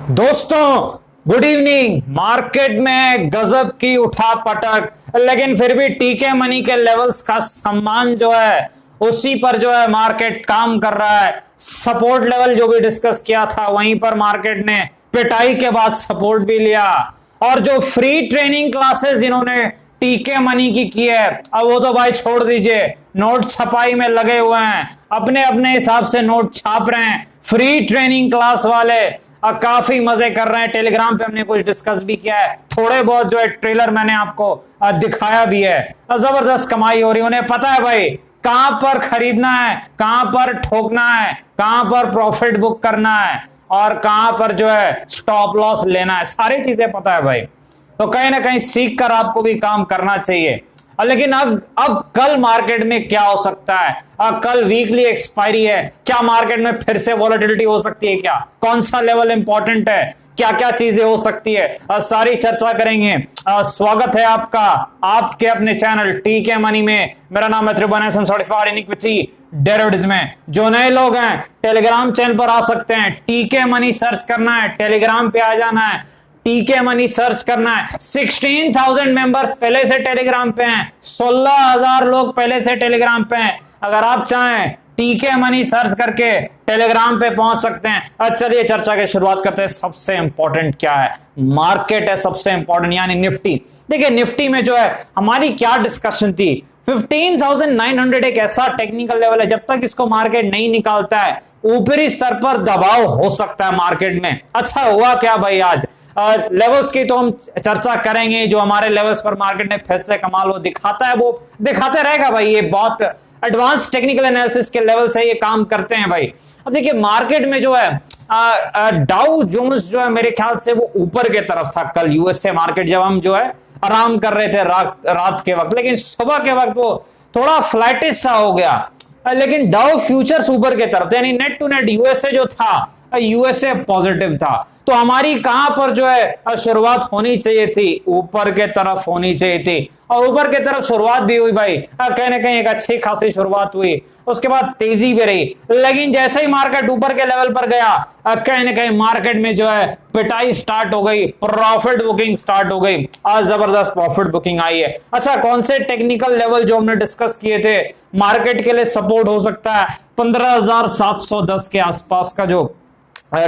दोस्तों good evening. Market में गजब की उठा पटक, लेकिन फिर भी टीके मनी के लेवल्स का सम्मान जो है उसी पर जो है मार्केट काम कर रहा है। सपोर्ट लेवल जो भी डिस्कस किया था वहीं पर मार्केट ने पिटाई के बाद सपोर्ट भी लिया। और जो फ्री ट्रेनिंग क्लासेस जिन्होंने टीके मनी की है, अब वो तो भाई छोड़ दीजिए, नोट छपाई में लगे हुए हैं, अपने अपने हिसाब से नोट छाप रहे हैं। फ्री ट्रेनिंग क्लास वाले काफी मजे कर रहे हैं। टेलीग्राम पे हमने कुछ डिस्कस भी किया है, थोड़े बहुत जो है ट्रेलर मैंने आपको दिखाया भी है। जबरदस्त कमाई हो रही है, उन्हें पता है भाई कहां पर खरीदना है, कहां पर ठोकना है, कहां पर प्रॉफिट बुक करना है और कहां पर जो है स्टॉप लॉस लेना है, सारी चीजें पता है भाई। तो कहीं ना कहीं सीख कर आपको भी काम करना चाहिए। लेकिन अब कल मार्केट में क्या हो सकता है? कल वीकली एक्सपायरी है, क्या मार्केट में फिर से वॉलेटिलिटी हो सकती है? क्या कौन सा लेवल इंपॉर्टेंट है? क्या क्या चीजें हो सकती है? सारी चर्चा करेंगे। स्वागत है आपका आपके अपने चैनल टीके मनी में। मेरा नाम है त्रिभुवन सर्टिफाइड इन इक्विटी डेरिवेटिव्स में। जो नए लोग हैं टेलीग्राम चैनल पर आ सकते हैं, टीके मनी सर्च करना है, टेलीग्राम पे आ जाना है, टीके मनी सर्च करना है। 16,000 मेंबर्स पहले से टेलीग्राम पे हैं, 16,000 लोग पहले से टेलीग्राम पे हैं। अगर आप चाहें टीके मनी सर्च करके टेलीग्राम पे पहुंच सकते हैं। चलिए चर्चा की शुरुआत करते हैं। सबसे इंपॉर्टेंट क्या है? मार्केट है सबसे इंपॉर्टेंट, यानी निफ्टी। देखिए निफ्टी में जो है हमारी क्या डिस्कशन थी, 15,900 एक ऐसा टेक्निकल लेवल है, जब तक इसको मार्केट नहीं निकालता है ऊपरी स्तर पर दबाव हो सकता है मार्केट में। अच्छा हुआ क्या भाई, आज लेवल्स की तो हम चर्चा करेंगे। जो हमारे लेवल्स पर मार्केट ने फिर से कमाल वो दिखाता है, वो दिखाते रहेगा भाई। ये बहुत एडवांस टेक्निकल एनालिसिस के लेवल से ये काम करते हैं भाई। अब देखिए मार्केट में जो है डाउ जोन्स जो है मेरे ख्याल से वो ऊपर के तरफ था कल। यूएसए मार्केट जब हम जो है आराम कर रहे थे रात के वक्त, लेकिन सुबह के वक्त वो थोड़ा फ्लैटिश सा हो गया। लेकिन डाउ फ्यूचर्स ऊपर के तरफ, यानी नेट टू नेट यूएसए जो था, यूएसए पॉजिटिव था। तो हमारी कहां पर जो है शुरुआत होनी चाहिए थी? ऊपर के तरफ होनी चाहिए थी, और ऊपर के तरफ शुरुआत भी हुई भाई। कहीं ना कहीं एक अच्छी खासी शुरुआत हुई, उसके बाद तेजी भी रही। लेकिन जैसे ही मार्केट ऊपर के लेवल पर गया, कहीं ना कहीं मार्केट में जो है पिटाई स्टार्ट हो गई, प्रॉफिट बुकिंग स्टार्ट हो गई। आज जबरदस्त प्रॉफिट बुकिंग आई है। अच्छा, कौन से टेक्निकल लेवल जो हमने डिस्कस किए थे मार्केट के लिए सपोर्ट हो सकता है? 15,710 के आसपास का जो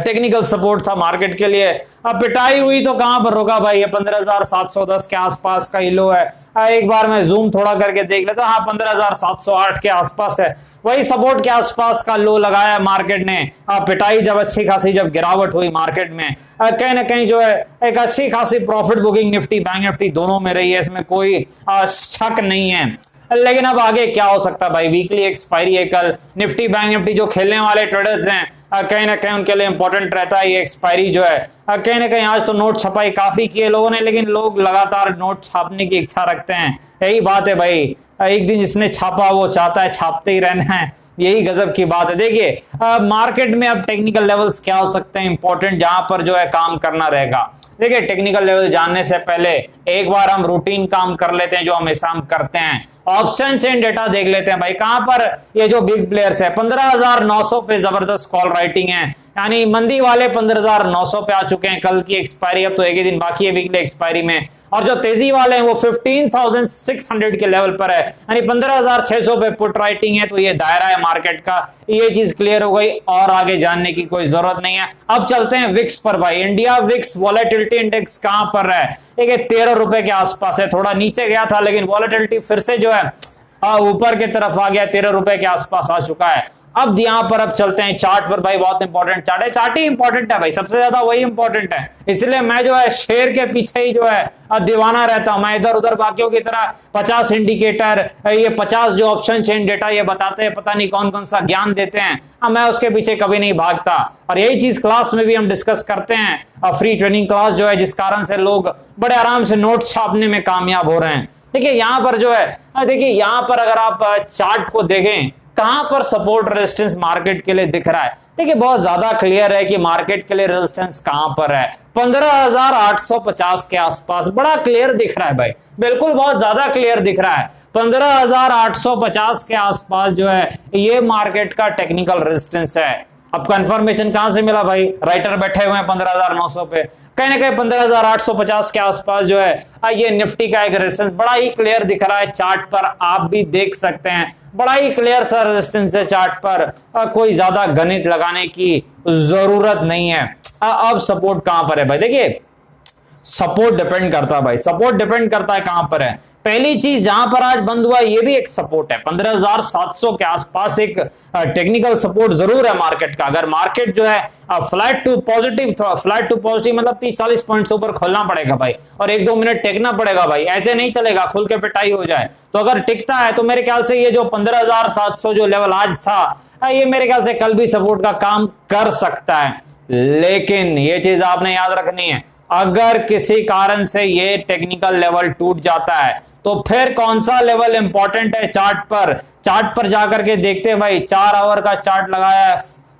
टेक्निकल सपोर्ट था मार्केट के लिए। अब पिटाई हुई तो कहां पर रोका भाई? ये 15,710 के आसपास का ही लो है। एक बार मैं जूम थोड़ा करके देख लेता हूं। हाँ, 15,708 के आसपास है, वही सपोर्ट के आसपास का लो लगाया मार्केट ने। पिटाई जब अच्छी खासी जब गिरावट हुई मार्केट में, कहीं ना कहीं जो है एक अच्छी खासी profit booking Nifty bank Nifty दोनों में रही है, इसमें कोई शक नहीं है। लेकिन अब आगे क्या हो सकता है भाई? वीकली एक्सपायरी है कल। निफ्टी बैंक निफ्टी जो खेलने वाले ट्रेडर्स हैं, कहीं ना कहीं उनके लिए इंपॉर्टेंट रहता है ये एक्सपायरी जो है। कहीं ना कहीं आज तो नोट छपाई काफी की है लोगों ने, लेकिन लोग लगातार नोट छापने की इच्छा रखते हैं। यही बात है भाई, एक दिन जिसने छापा वो चाहता है छापते ही रहना है, यही गजब की बात है। देखिए मार्केट में अब टेक्निकल लेवल्स क्या हो सकते हैं इंपॉर्टेंट, जहां पर जो है काम करना रहेगा। देखिए टेक्निकल लेवल जानने से पहले एक बार हम रूटीन काम कर लेते हैं जो हमेशा हम करते हैं। ऑप्शन चेन डेटा देख लेते हैं भाई। कहां पर ये जो बिग प्लेयर्स है 15,900 पे जबरदस्त कॉल राइटिंग है, यानी मंदी वाले 15,900 पे आ चुके हैं। कल की एक्सपायरी, अब तो एक ही दिन बाकी है वीकली एक्सपायरी में। और जो तेजी वाले हैं वो 15,600 के लेवल पर है, यानी 15,600 पे पुट राइटिंग है। तो ये दायरा है मार्केट का, ये चीज क्लियर हो गई और आगे जानने की कोई जरूरत नहीं है। अब चलते हैं विक्स पर भाई। इंडिया विक्स वॉलेटिलिटी इंडेक्स कहां पर है? देखिए 13 रुपए के आसपास है, थोड़ा नीचे गया था लेकिन वॉलेटिलिटी फिर से जो है ऊपर के तरफ आ गया, 13 रुपए के आसपास आ चुका है। अब यहां पर अब चलते हैं चार्ट पर भाई। बहुत इंपॉर्टेंट चार्ट है, चार्ट ही इंपॉर्टेंट है भाई, सबसे ज्यादा वही इंपॉर्टेंट है। इसलिए मैं जो है शेयर के पीछे ही जो है दीवाना रहता हूं। मैं इधर उधर बाकियों की तरह 50 इंडिकेटर, ये 50 जो ऑप्शन चेन डेटा ये बताते हैं, पता नहीं कौन कौन सा ज्ञान देते हैं, मैं उसके पीछे कभी नहीं भागता। और यही चीज क्लास में भी हम डिस्कस करते हैं, फ्री ट्रेनिंग क्लास जो है, जिस कारण से लोग बड़े आराम से नोट छापने में कामयाब हो रहे हैं। देखिए यहां पर जो है, देखिए यहां पर अगर आप चार्ट को देखें कहां पर सपोर्ट रेजिस्टेंस मार्केट के लिए दिख रहा है। देखिए बहुत ज्यादा क्लियर है कि मार्केट के लिए रेजिस्टेंस कहां पर है, 15,850 के आसपास बड़ा क्लियर दिख रहा है भाई, बिल्कुल बहुत ज्यादा क्लियर दिख रहा है। 15,850 के आसपास जो है ये मार्केट का टेक्निकल रेजिस्टेंस है। अब कंफर्मेशन कहां से मिला भाई? राइटर बैठे हुए हैं 15,900 पे, कहीं ना कहीं 15,850 के आसपास जो है ये निफ्टी का एक रेजिस्टेंस बड़ा ही क्लियर दिख रहा है चार्ट पर, आप भी देख सकते हैं बड़ा ही क्लियर सा रेजिस्टेंस है चार्ट पर, कोई ज्यादा गणित लगाने की जरूरत नहीं है। अब सपोर्ट कहां पर है भाई? देखिए सपोर्ट डिपेंड करता है भाई, सपोर्ट डिपेंड करता है कहां पर है। पहली चीज जहां पर आज बंद हुआ ये भी एक सपोर्ट है, 15,700 के आसपास एक टेक्निकल सपोर्ट जरूर है मार्केट का। अगर मार्केट जो है फ्लैट टू पॉजिटिव मतलब 30-40 पॉइंट से ऊपर खोलना पड़ेगा भाई, और 1-2 मिनट टेकना पड़ेगा भाई, ऐसे नहीं चलेगा खुल के पिटाई हो जाए। तो अगर टिकता है तो मेरे ख्याल से ये जो 15,700 जो लेवल आज था ये मेरे ख्याल से कल भी सपोर्ट का काम कर सकता है। लेकिन ये चीज आपने याद रखनी है, अगर किसी कारण से ये टेक्निकल लेवल टूट जाता है तो फिर कौन सा लेवल इंपॉर्टेंट है चार्ट पर जाकर के देखते हैं भाई। 4 आवर का चार्ट लगाया है,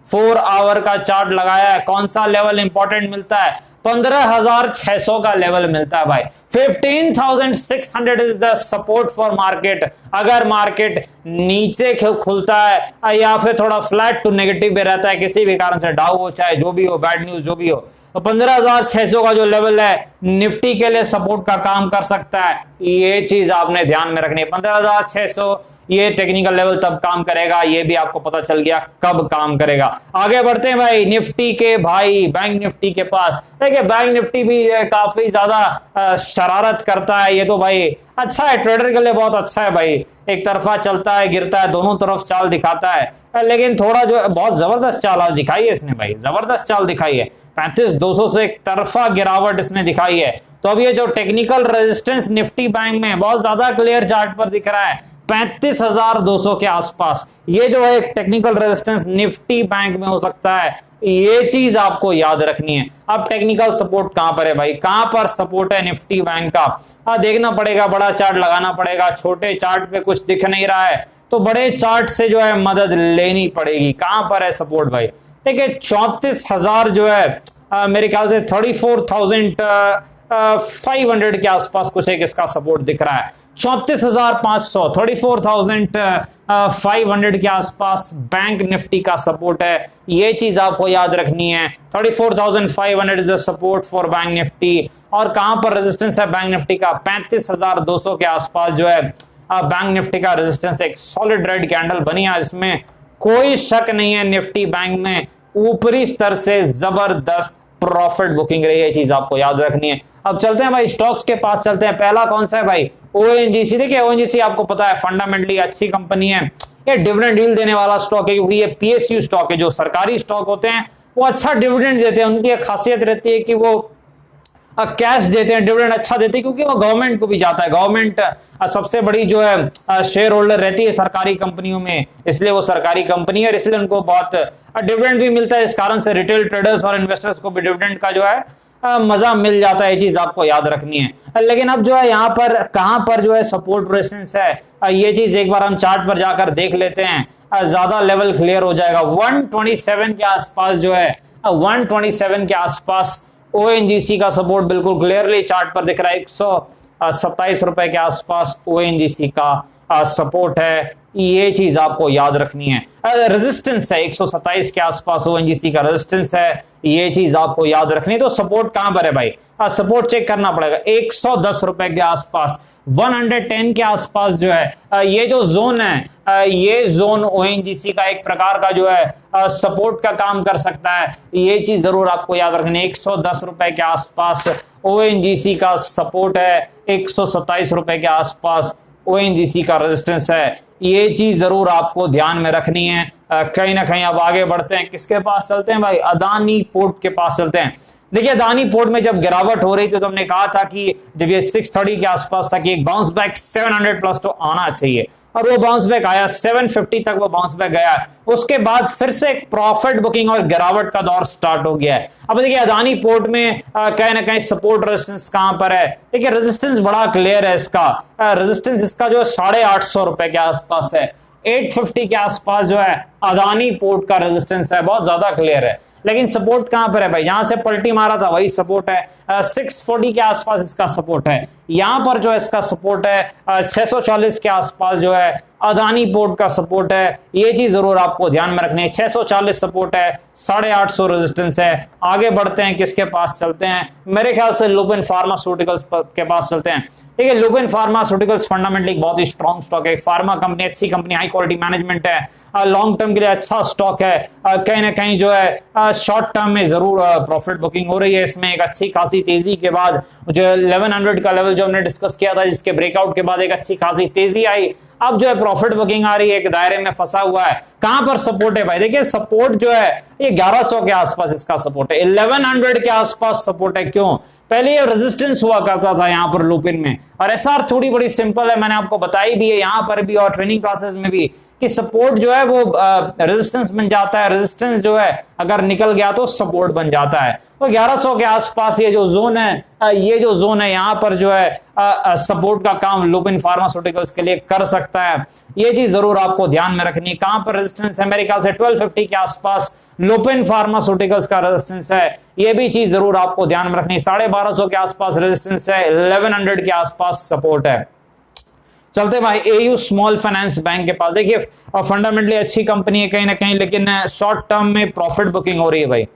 4 आवर का चार्ट लगाया है, कौन सा लेवल इंपॉर्टेंट मिलता है? 15,600 का लेवल मिलता है भाई। 15,600 is the support for market. अगर मार्केट नीचे खुलता है या फिर थोड़ा फ्लैट टू नेगेटिव भी रहता है, किसी भी कारण से डाउन हो, चाहे जो भी हो, बैड न्यूज जो भी हो, तो 15,600 का जो लेवल है निफ्टी के लिए सपोर्ट का काम कर सकता है। ये चीज आपने ध्यान में रखनी है। 15,600 ये टेक्निकल लेवल तब काम करेगा, ये भी आपको पता चल गया कब काम करेगा। आगे बढ़ते हैं भाई निफ्टी के भाई बैंक निफ्टी के पास। देखिए बैंक निफ्टी भी काफी ज्यादा शरारत करता है। ये तो भाई अच्छा है, ट्रेडर के लिए बहुत अच्छा है भाई, एक तरफा चलता है गिरता है, दोनों तरफ चाल दिखाता है। लेकिन थोड़ा जो बहुत जबरदस्त चाल आज दिखाई है इसने भाई, जबरदस्त चाल दिखाई है। 35,200 से एक तरफा गिरावट इसने दिखाई है। तो अब ये जो टेक्निकल रेजिस्टेंस निफ्टी बैंक में बहुत ज्यादा क्लियर चार्ट पर दिख रहा है 35,200 के आसपास, ये जो है टेक्निकल रेजिस्टेंस निफ्टी बैंक में हो सकता है। ये चीज आपको याद रखनी है। अब टेक्निकल सपोर्ट कहां पर है भाई? कहां पर सपोर्ट है निफ्टी बैंक का? देखना पड़ेगा, बड़ा चार्ट लगाना पड़ेगा। छोटे चार्ट पे कुछ दिख नहीं रहा है तो बड़े चार्ट से जो है मदद लेनी पड़ेगी। कहां पर है सपोर्ट भाई? देखिए 34,000 जो है मेरे ख्याल से 34,500 के आसपास कुछ एक इसका सपोर्ट दिख रहा है। 34,500 34,500 के आसपास बैंक निफ्टी का सपोर्ट है। ये चीज आपको याद रखनी है। 34,500 is the support for bank Nifty. और कहां पर रेजिस्टेंस है बैंक निफ्टी का? 35,200 के आसपास जो है बैंक निफ्टी का रेजिस्टेंस। एक सॉलिड रेड कैंडल बनी है, इसमें कोई शक नहीं है निफ्टी बैंक में ऊपरी स्तर से जबरदस्त प्रॉफिट बुकिंग रही है, चीज आपको याद रखनी है। अब चलते हैं भाई स्टॉक्स के पास चलते हैं। पहला कौन सा है भाई? ओएनजीसी। देखिए ओएनजीसी आपको पता है फंडामेंटली अच्छी कंपनी है, ये डिविडेंड यील्ड देने वाला स्टॉक है, क्योंकि ये पीएसयू स्टॉक है। जो सरकारी स्टॉक होते हैं वो अच्छा डिविडेंड देते हैं, उनकी एक खासियत रहती है कि वो कैश देते हैं, डिविडेंड अच्छा देते हैं, क्योंकि वो गवर्नमेंट को भी जाता है। गवर्नमेंट सबसे बड़ी जो है शेयर होल्डर रहती है सरकारी कंपनियों में, इसलिए वो सरकारी कंपनी है और इसलिए उनको बहुत डिविडेंड भी मिलता है। इस कारण से रिटेल ट्रेडर्स और इन्वेस्टर्स को भी डिविडेंड का जो है मजा मिल जाता है। ये चीज आपको याद रखनी है। लेकिन अब जो है यहाँ पर कहां पर जो है सपोर्ट रेजिस्टेंस है, ये चीज एक बार हम चार्ट पर जाकर देख लेते हैं, ज्यादा लेवल क्लियर हो जाएगा। 127 के आसपास जो है 127 के आसपास ओएनजीसी का सपोर्ट बिल्कुल क्लियरली चार्ट पर दिख रहा है। 127 रुपए के आसपास ओएनजीसी का सपोर्ट है। ये चीज आपको याद रखनी है। रेजिस्टेंस है 127 के आसपास ओएनजीसी का रेजिस्टेंस है, ये चीज आपको याद रखनी है। तो सपोर्ट कहां पर है भाई? सपोर्ट चेक करना पड़ेगा 110 रुपए के आसपास, 110 के आसपास जो है ये जो जोन है, ये जोन ओएनजीसी का एक प्रकार का जो है सपोर्ट का काम कर सकता है। ये चीज जरूर आपको याद रखनी है। 110 रुपए के आसपास ओएनजीसी का सपोर्ट है, 127 रुपए के आसपास ओएनजीसी का रेजिस्टेंस है। ये चीज जरूर आपको ध्यान में रखनी है। कहीं ना कहीं अब आगे बढ़ते हैं, किसके पास चलते हैं भाई? अदानी पोर्ट के पास चलते हैं। देखिए अदानी पोर्ट में जब गिरावट हो रही थी तो हमने कहा था कि जब ये 630 के आसपास था कि एक बाउंस बैक 700 प्लस तो आना चाहिए, और वो बाउंस बैक आया, 750 तक वो बाउंस बैक गया। उसके बाद फिर से एक प्रॉफिट बुकिंग और गिरावट का दौर स्टार्ट हो गया है। अब देखिए अदानी पोर्ट में कहीं ना कहीं सपोर्ट रेजिस्टेंस कहां पर है? देखिए रेजिस्टेंस बड़ा क्लियर है इसका। रेजिस्टेंस इसका जो 850 रुपए के आसपास है, 850 के आसपास जो है अदानी पोर्ट का रेजिस्टेंस है, बहुत ज्यादा क्लियर है। लेकिन सपोर्ट कहां पर है भाई? यहां से पलटी मारा था वही सपोर्ट है। 640 के आसपास इसका सपोर्ट है। यहां पर जो इसका सपोर्ट है 640 के आसपास जो है अदानी पोर्ट का सपोर्ट है, ये चीज जरूर आपको ध्यान में रखनी है। 640 सपोर्ट है, 850 रेजिस्टेंस है। आगे बढ़ते हैं, किसके पास चलते हैं, मेरे ख्याल से लुपिन फार्मास्यूटिकल्स के पास चलते हैं। ठीक है, लुपिन फार्मास्यूटिकल्स फंडामेंटली बहुत ही स्ट्रॉन्ग स्टॉक है, फार्मा कंपनी, अच्छी कंपनी, हाई क्वालिटी मैनेजमेंट है, लॉन्ग टर्म के लिए अच्छा स्टॉक है। कहीं ना कहीं जो है शॉर्ट टर्म में जरूर प्रॉफिट बुकिंग हो रही है। इसमें एक अच्छी खासी तेजी के बाद जो 1100 का लेवल जो हमने डिस्कस किया था, जिसके ब्रेकआउट के बाद एक अच्छी खासी तेजी आई, अब जो है प्रॉफिट बुकिंग आ रही है, एक दायरे में फंसा हुआ है। कहां पर सपोर्ट है भाई, देखिए सपोर्ट जो है ये 1100 के आसपास इसका सपोर्ट है, 1100 के आसपास सपोर्ट है। क्यों, पहले ये रेजिस्टेंस हुआ करता था यहां पर लुपिन में, और एसआर थोड़ी बड़ी सिंपल है, मैंने आपको बताई भी है यहां पर भी और ट्रेनिंग क्लासेस में भी, कि सपोर्ट जो है वो रेजिस्टेंस बन जाता है, रेजिस्टेंस जो है अगर निकल गया तो सपोर्ट बन जाता है। तो 1100 के आसपास ये जो जोन है, ये जो जोन है यहां पर जो है सपोर्ट का काम लुपिन फार्मास्यूटिकल्स के लिए कर सकता है। ये चीज जरूर आपको ध्यान में रखनी। कहां पर रेजिस्टेंस है, मेरे ख्याल से 1250 के आसपास लुपिन फार्मास्यूटिकल्स का रेजिस्टेंस है, ये भी चीज जरूर आपको ध्यान में रखनी। 1250 के आसपास रेजिस्टेंस है, 1100 के आसपास सपोर्ट है। चलते भाई एयू स्मॉल फाइनेंस बैंक के पास, देखिए फंडामेंटली अच्छी कंपनी है कहीं ना कहीं, लेकिन शॉर्ट टर्म में प्रॉफिट बुकिंग हो रही है भाई,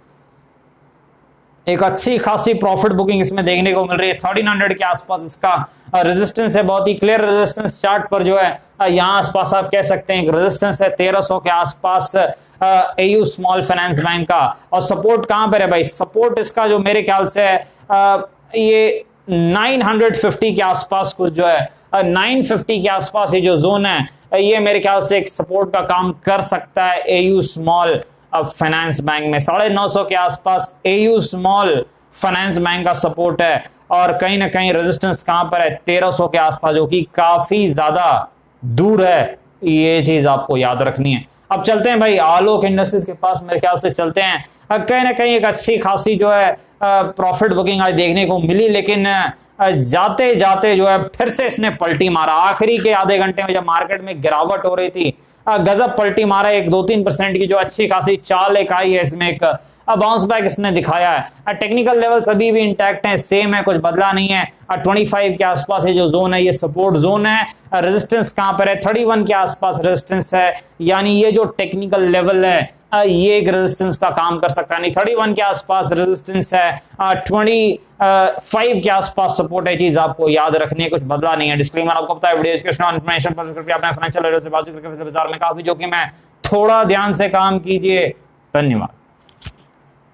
एक अच्छी खासी प्रॉफिट बुकिंग इसमें देखने को मिल रही है। 1300 के आसपास इसका रेजिस्टेंस है, बहुत ही क्लियर रेजिस्टेंस चार्ट पर जो है यहाँ आसपास आप कह सकते हैं रेजिस्टेंस है 1300 के आसपास एयू स्मॉल फाइनेंस बैंक का। और सपोर्ट कहां पर है भाई, सपोर्ट इसका जो मेरे ख्याल से है ये 950 के आसपास कुछ जो है 950 के आसपास ये जो जोन है ये मेरे ख्याल से एक सपोर्ट का काम कर सकता है एयू स्मॉल फाइनेंस बैंक में। 950 के आसपास एयू स्मॉल फाइनेंस बैंक का सपोर्ट है, और कहीं ना कहीं रेजिस्टेंस कहां पर है 1300 के आसपास, जो कि काफी ज्यादा दूर है, ये चीज आपको याद रखनी है। अब चलते हैं भाई आलोक इंडस्ट्रीज के पास, मेरे ख्याल से चलते हैं। कहीं ना कहीं एक अच्छी खासी जो है प्रॉफिट बुकिंग आज देखने को मिली, लेकिन जाते जाते जो है फिर से इसने पलटी मारा। आखिरी के आधे घंटे में जब मार्केट में गिरावट हो रही थी, गजब पलटी मारा, एक 2-3% की जो अच्छी खासी चाल एक आई है, इसमें एक बाउंस बैक इसने दिखाया है। टेक्निकल लेवल्स अभी भी इंटैक्ट है, सेम है, कुछ बदला नहीं है। 25 के आसपास ये जो जोन है ये सपोर्ट जोन है। रेजिस्टेंस कहां पर है, 31 के आसपास रेजिस्टेंस है, यानी ये जो टेक्निकल लेवल है ये एक रेजिस्टेंस का काम कर सकता है। नहीं, 31 के आसपास रेजिस्टेंस है, 25 के आसपास सपोर्ट है, चीज आपको याद रखनी है, कुछ बदला नहीं है। डिस्क्लेमर आपको पता है, वीडियो एजुकेशन और इन्फॉर्मेशन पर करके अपने फाइनेंशियल एडवाइजर से बातचीत करके बाजार में काफी जोखिम है, थोड़ा ध्यान से काम कीजिए। धन्यवाद।